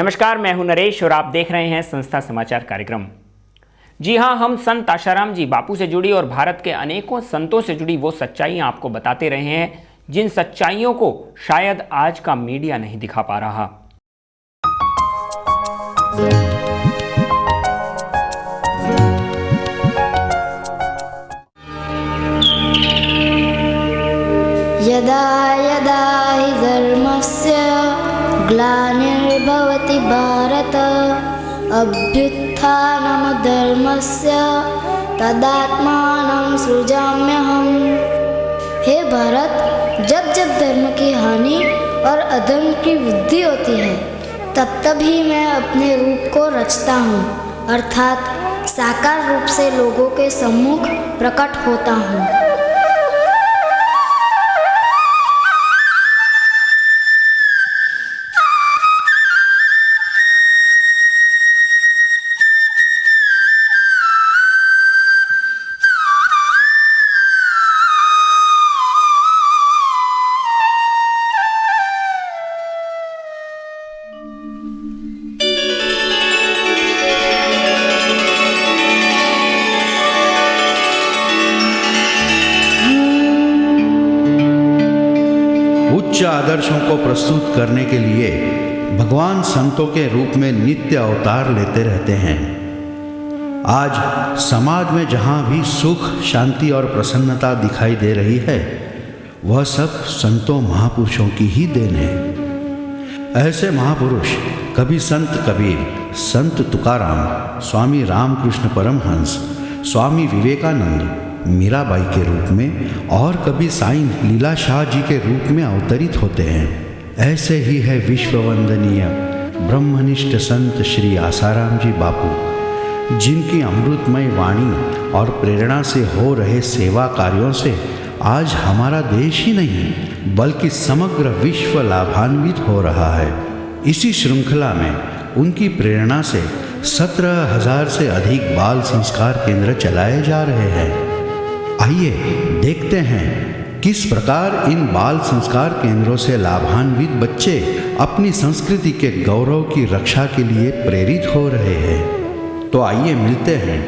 नमस्कार, मैं हूं नरेश और आप देख रहे हैं संस्था समाचार कार्यक्रम। जी हां, हम संत आशाराम जी बापू से जुड़ी और भारत के अनेकों संतों से जुड़ी वो सच्चाइयां आपको बताते रहे हैं जिन सच्चाइयों को शायद आज का मीडिया नहीं दिखा पा रहा। यदा यदा हि धर्मस्य ग्लानिर्भवति भारत अभ्युत्थानं धर्मस्य तदात्मानं सृजाम्यहम्। हे भारत, जब जब धर्म की हानि और अधर्म की वृद्धि होती है तब तब ही मैं अपने रूप को रचता हूँ, अर्थात साकार रूप से लोगों के सम्मुख प्रकट होता हूँ। उच्च आदर्शों को प्रस्तुत करने के लिए भगवान संतों के रूप में नित्य अवतार लेते रहते हैं। आज समाज में जहाँ भी सुख, शांति और प्रसन्नता दिखाई दे रही है वह सब संतों महापुरुषों की ही देन है। ऐसे महापुरुष कभी संत कबीर, संत तुकाराम, स्वामी रामकृष्ण परमहंस, स्वामी विवेकानंद, मीराबाई के रूप में और कभी साईं लीला शाह जी के रूप में अवतरित होते हैं। ऐसे ही है विश्ववंदनीय ब्रह्मनिष्ठ संत श्री आसाराम जी बापू, जिनकी अमृतमय वाणी और प्रेरणा से हो रहे सेवा कार्यों से आज हमारा देश ही नहीं बल्कि समग्र विश्व लाभान्वित हो रहा है। इसी श्रृंखला में उनकी प्रेरणा से 17,000 से अधिक बाल संस्कार केंद्र चलाए जा रहे हैं। आइए देखते हैं किस प्रकार इन बाल संस्कार केंद्रों से लाभान्वित बच्चे अपनी संस्कृति के गौरव की रक्षा के लिए प्रेरित हो रहे हैं। तो आइए मिलते हैं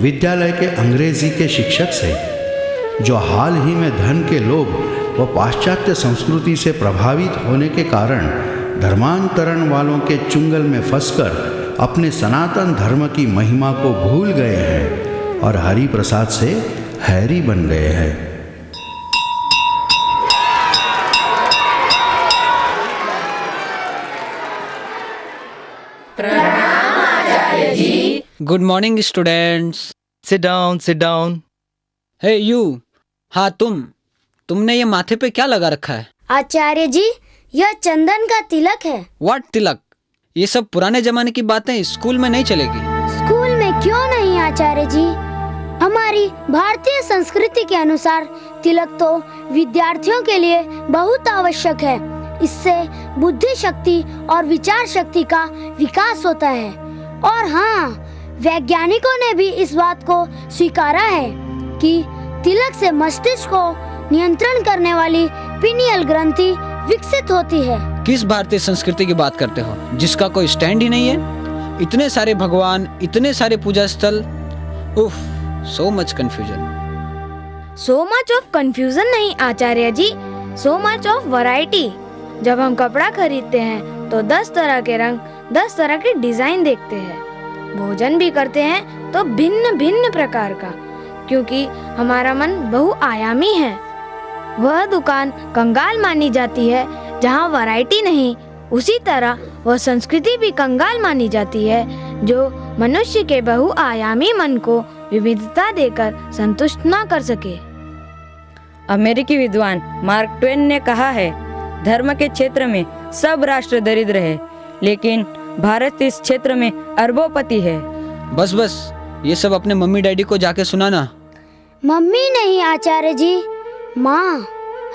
विद्यालय के अंग्रेजी के शिक्षक से, जो हाल ही में धन के लोभ व पाश्चात्य संस्कृति से प्रभावित होने के कारण धर्मांतरण वालों के चुंगल में फंसकर अपने सनातन धर्म की महिमा को भूल गए हैं और हरि प्रसाद से हैरी बन गए हैं। प्रणाम आचार्य ji. Good morning students. Sit down, sit down. Hey you, हाँ तुमने ये माथे पे क्या लगा रखा है? आचार्य जी, यह चंदन का तिलक है। व्हाट तिलक? ये सब पुराने जमाने की बातें स्कूल में नहीं चलेगी। स्कूल में क्यों नहीं आचार्य जी? हमारी भारतीय संस्कृति के अनुसार तिलक तो विद्यार्थियों के लिए बहुत आवश्यक है। इससे बुद्धि शक्ति और विचार शक्ति का विकास होता है। और हाँ, वैज्ञानिकों ने भी इस बात को स्वीकारा है कि तिलक से मस्तिष्क को नियंत्रण करने वाली पिनियल ग्रंथि विकसित होती है। किस भारतीय संस्कृति की बात करते हो जिसका कोई स्टैंड ही नहीं है? इतने सारे भगवान, इतने सारे पूजा स्थल, उफ, so much confusion. So much of confusion नहीं आचार्य जी, so much of variety। जब हम कपड़ा खरीदते हैं तो 10 तरह के रंग, 10 तरह के डिजाइन देखते हैं। भोजन भी करते हैं तो भिन्न भिन्न प्रकार का, क्योंकि हमारा मन बहुआयामी है। वह दुकान कंगाल मानी जाती है जहाँ वैरायटी नहीं। उसी तरह वह संस्कृति भी कंगाल मानी जाती है जो मनुष्य के बहुआयामी मन को विविधता देकर संतुष्ट न कर सके। अमेरिकी विद्वान मार्क ट्वेन ने कहा है, धर्म के क्षेत्र में सब राष्ट्र दरिद्र है, लेकिन भारत इस क्षेत्र में अरबोपति है। बस ये सब अपने मम्मी डैडी को जाके सुनाना। मम्मी नहीं आचार्य जी, माँ।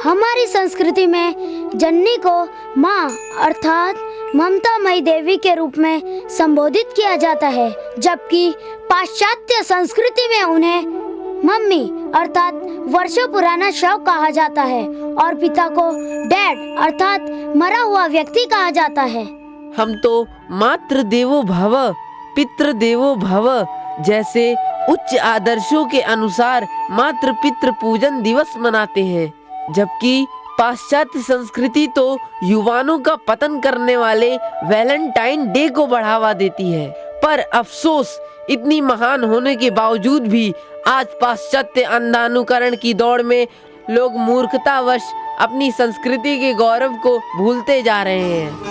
हमारी संस्कृति में जननी को माँ अर्थात ममतामयी देवी के रूप में संबोधित किया जाता है, जबकि पाश्चात्य संस्कृति में उन्हें मम्मी अर्थात वर्षों पुराना शव कहा जाता है और पिता को डैड अर्थात मरा हुआ व्यक्ति कहा जाता है। हम तो मातृ देवो भव, पितृ देवो भव जैसे उच्च आदर्शों के अनुसार मातृ पितृ पूजन दिवस मनाते हैं, जबकि पाश्चात्य संस्कृति तो युवानों का पतन करने वाले वैलेंटाइन डे को बढ़ावा देती है। पर अफसोस, इतनी महान होने के बावजूद भी आज पाश्चात्य अंधानुकरण की दौड़ में लोग मूर्खतावश अपनी संस्कृति के गौरव को भूलते जा रहे हैं।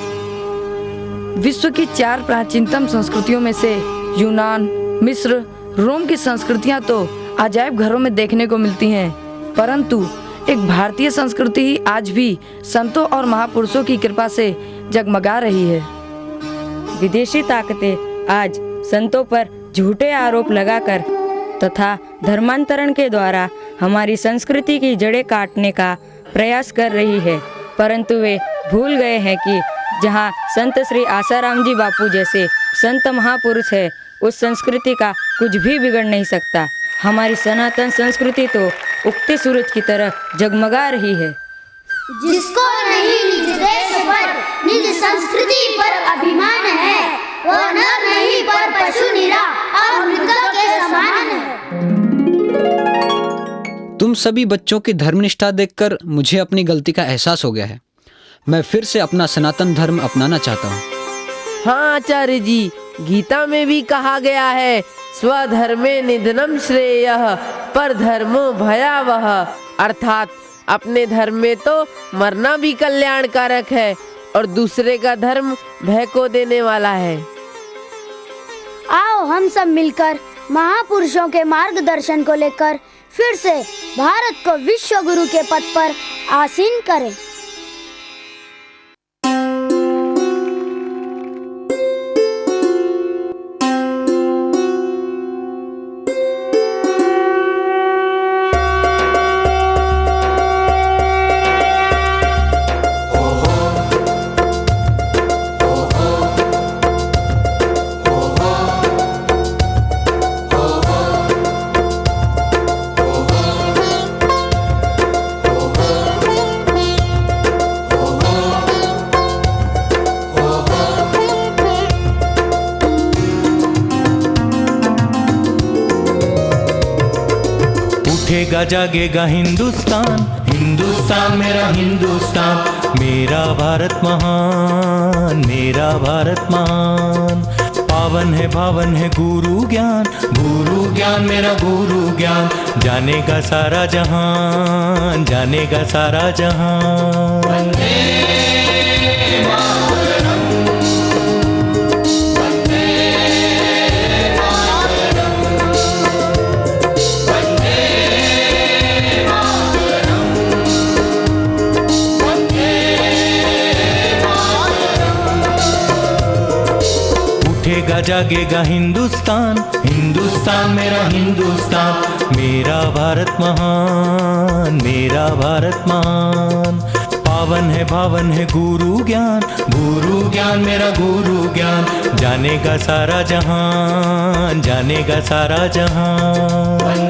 विश्व की 4 प्राचीनतम संस्कृतियों में से यूनान, मिस्र, रोम की संस्कृतियां तो अजायब घरों में देखने को मिलती हैं, परंतु एक भारतीय संस्कृति ही आज भी संतों और महापुरुषों की कृपा से जगमगा रही है। विदेशी ताकतें आज संतों पर झूठे आरोप लगाकर तथा धर्मांतरण के द्वारा हमारी संस्कृति की जड़ें काटने का प्रयास कर रही है, परंतु वे भूल गए हैं कि जहाँ संत श्री आसाराम जी बापू जैसे संत महापुरुष है, उस संस्कृति का कुछ भी बिगड़ नहीं सकता। हमारी सनातन संस्कृति तो उगते सूरज की तरह जगमगा रही है। जिसको नहीं निज देश पर, निज संस्कृति पर अभिमान है, वो नर नहीं पर पशु निरा और मृग के समान है। तुम सभी बच्चों की धर्मनिष्ठा देखकर मुझे अपनी गलती का एहसास हो गया है। मैं फिर से अपना सनातन धर्म अपनाना चाहता हूँ। हाँ आचार्य जी, गीता में भी कहा गया है, स्वधर्मे निधनम श्रेयः पर धर्मो भयावह, अर्थात अपने धर्म में तो मरना भी कल्याणकारक है और दूसरे का धर्म भय को देने वाला है। आओ हम सब मिलकर महापुरुषों के मार्गदर्शन को लेकर फिर से भारत को विश्व गुरु के पद पर आसीन करें। उठेगा जागेगा हिंदुस्तान, हिंदुस्तान मेरा हिंदुस्तान, मेरा भारत महान, मेरा भारत महान। पावन है भावन है गुरु ज्ञान, गुरु ज्ञान मेरा गुरु ज्ञान, जानेगा सारा जहान, जानेगा सारा जहान। उठेगा जागेगा हिंदुस्तान, हिंदुस्तान मेरा हिंदुस्तान, मेरा भारत महान, मेरा भारत महान। पावन है भावन है गुरु ज्ञान, गुरु ज्ञान मेरा गुरु ज्ञान, जानेगा सारा जहान, जानेगा सारा जहान।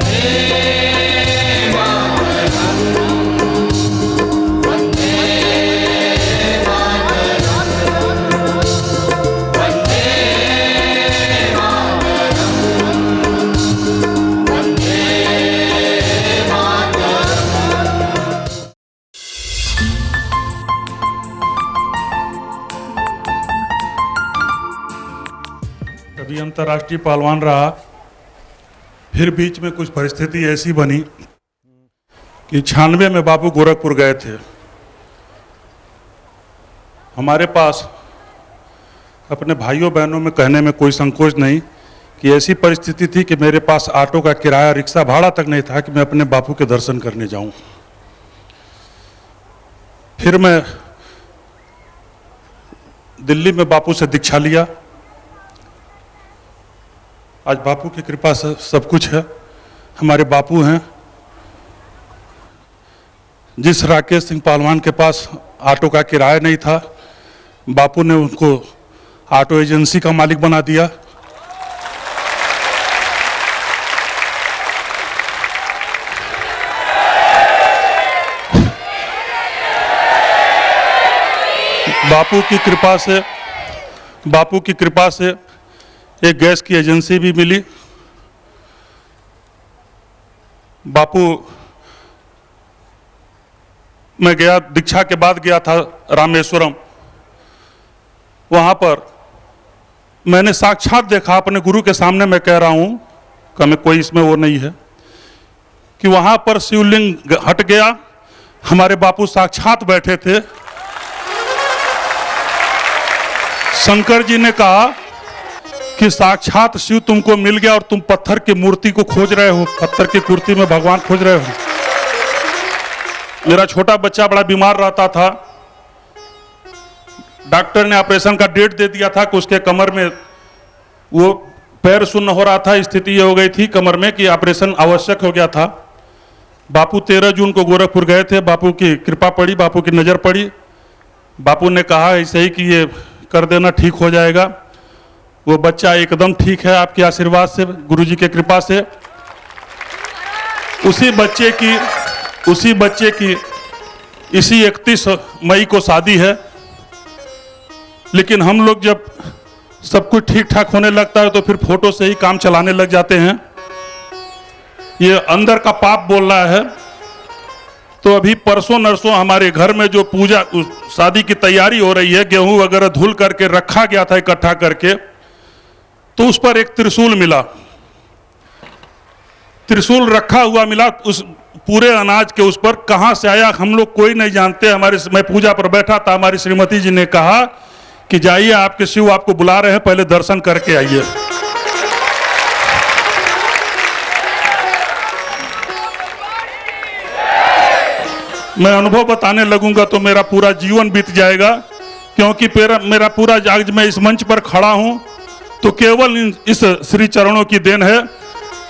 कभी अंतर्राष्ट्रीय पहलवान रहा, फिर बीच में कुछ परिस्थिति ऐसी बनी कि 96 में बापू गोरखपुर गए थे। हमारे पास अपने भाइयों बहनों में कहने में कोई संकोच नहीं कि ऐसी परिस्थिति थी कि मेरे पास ऑटो का किराया, रिक्शा भाड़ा तक नहीं था कि मैं अपने बापू के दर्शन करने जाऊं। फिर मैं दिल्ली में बापू से दीक्षा लिया। आज बापू की कृपा से सब कुछ है। हमारे बापू हैं। जिस राकेश सिंह पहलवान के पास ऑटो का किराया नहीं था, बापू ने उनको ऑटो एजेंसी का मालिक बना दिया। बापू की कृपा से बापू की कृपा से एक गैस की एजेंसी भी मिली। बापू, मैं गया, दीक्षा के बाद गया था रामेश्वरम। वहां पर मैंने साक्षात देखा, अपने गुरु के सामने मैं कह रहा हूं कि हमें कोई इसमें वो नहीं है, कि वहां पर शिवलिंग हट गया, हमारे बापू साक्षात बैठे थे। शंकर जी ने कहा कि साक्षात शिव तुमको मिल गया और तुम पत्थर की मूर्ति को खोज रहे हो, पत्थर की कुर्ती में भगवान खोज रहे हो। मेरा छोटा बच्चा बड़ा बीमार रहता था, डॉक्टर ने ऑपरेशन का डेट दे दिया था कि उसके कमर में वो पैर शून्य हो रहा था, स्थिति ये हो गई थी कमर में कि ऑपरेशन आवश्यक हो गया था। बापू 13 जून को गोरखपुर गए थे, बापू की कृपा पड़ी, बापू की नज़र पड़ी। बापू ने कहा ऐसे ही कि ये कर देना, ठीक हो जाएगा। वो बच्चा एकदम ठीक है आपके आशीर्वाद से, गुरुजी के कृपा से। उसी बच्चे की इसी 31 मई को शादी है। लेकिन हम लोग जब सब कुछ ठीक ठाक होने लगता है तो फिर फोटो से ही काम चलाने लग जाते हैं। ये अंदर का पाप बोल रहा है। तो अभी परसों नरसों हमारे घर में जो पूजा शादी की तैयारी हो रही है, गेहूं वगैरह धुल करके रखा गया था इकट्ठा करके, तो उस पर एक त्रिशूल मिला, त्रिशूल रखा हुआ मिला उस पूरे अनाज के उस पर। कहां से आया हम लोग कोई नहीं जानते। मैं पूजा पर बैठा था, हमारी श्रीमती जी ने कहा कि जाइए आपके शिव आपको बुला रहे हैं, पहले दर्शन करके आइए। मैं अनुभव बताने लगूंगा तो मेरा पूरा जीवन बीत जाएगा, क्योंकि मेरा पूरा आज मैं इस मंच पर खड़ा हूं तो केवल इस श्री चरणों की देन है।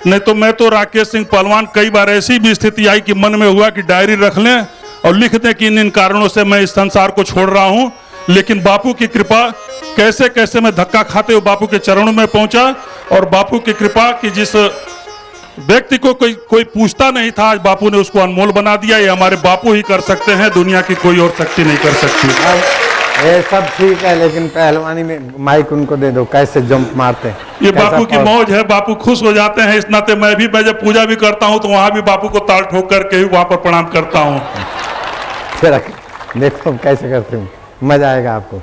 नहीं तो मैं तो राकेश सिंह पहलवान, कई बार ऐसी भी स्थिति आई कि मन में हुआ कि डायरी रख लें और लिख दें कि इन कारणों से मैं इस संसार को छोड़ रहा हूं। लेकिन बापू की कृपा, कैसे कैसे मैं धक्का खाते हुए बापू के चरणों में पहुंचा। और बापू की कृपा कि जिस व्यक्ति को कोई पूछता नहीं था, आज बापू ने उसको अनमोल बना दिया। ये हमारे बापू ही कर सकते हैं, दुनिया की कोई और शक्ति नहीं कर सकती। ये सब ठीक है, लेकिन पहलवानी में माइक उनको दे दो, कैसे जंप मारते हैं। ये बापू की मौज है, बापू खुश हो जाते हैं। इस नाते मैं जब पूजा भी करता हूँ तो वहां भी बापू को ताल ठोक करके ही वहां पर प्रणाम करता हूँ। देखो कैसे करते हूँ, मजा आएगा आपको।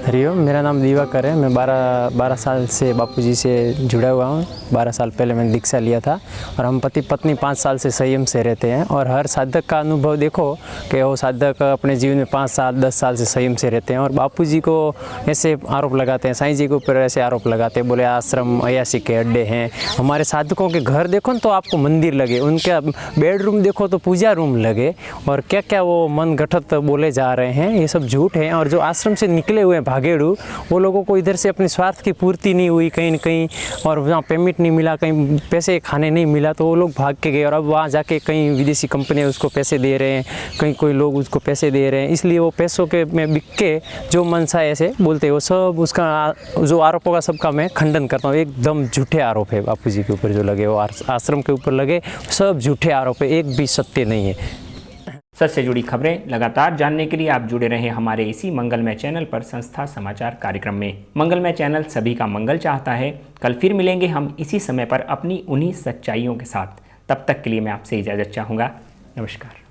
हरिओम, मेरा नाम दिवाकर है। मैं 12 साल से बापूजी से जुड़ा हुआ हूँ। 12 साल पहले मैंने दीक्षा लिया था और हम पति पत्नी 5 साल से संयम से रहते हैं। और हर साधक का अनुभव देखो कि वो साधक अपने जीवन में 5 साल 10 साल से संयम से रहते हैं। और बापूजी को ऐसे आरोप लगाते हैं, साईं जी के ऊपर ऐसे आरोप लगाते हैं, बोले आश्रम अयासी के अड्डे हैं। हमारे साधकों के घर देखो तो आपको मंदिर लगे, उनका बेडरूम देखो तो पूजा रूम लगे, और क्या क्या वो मन गठत बोले जा रहे हैं, ये सब झूठ है। और जो आश्रम से निकले हुए भागेड़ू, वो लोगों को इधर से अपने स्वार्थ की पूर्ति नहीं हुई कहीं न कहीं, और वहाँ पेमेंट नहीं मिला, कहीं पैसे खाने नहीं मिला, तो वो लोग भाग के गए। और अब वहाँ जाके कहीं विदेशी कंपनियाँ उसको पैसे दे रहे हैं, कहीं कोई लोग उसको पैसे दे रहे हैं, इसलिए वो पैसों के में बिक के जो मनसा ऐसे बोलते हैं, वो सब उसका जो आरोपों का सबका मैं खंडन करता हूँ। एकदम झूठे आरोप है बापूजी के ऊपर जो लगे, वो आश्रम के ऊपर लगे, सब झूठे आरोप है, एक भी सत्य नहीं है। सच से जुड़ी खबरें लगातार जानने के लिए आप जुड़े रहें हमारे इसी मंगलमय चैनल पर, संस्था समाचार कार्यक्रम में। मंगलमय चैनल सभी का मंगल चाहता है। कल फिर मिलेंगे हम इसी समय पर अपनी उन्हीं सच्चाइयों के साथ। तब तक के लिए मैं आपसे इजाज़त चाहूँगा। नमस्कार।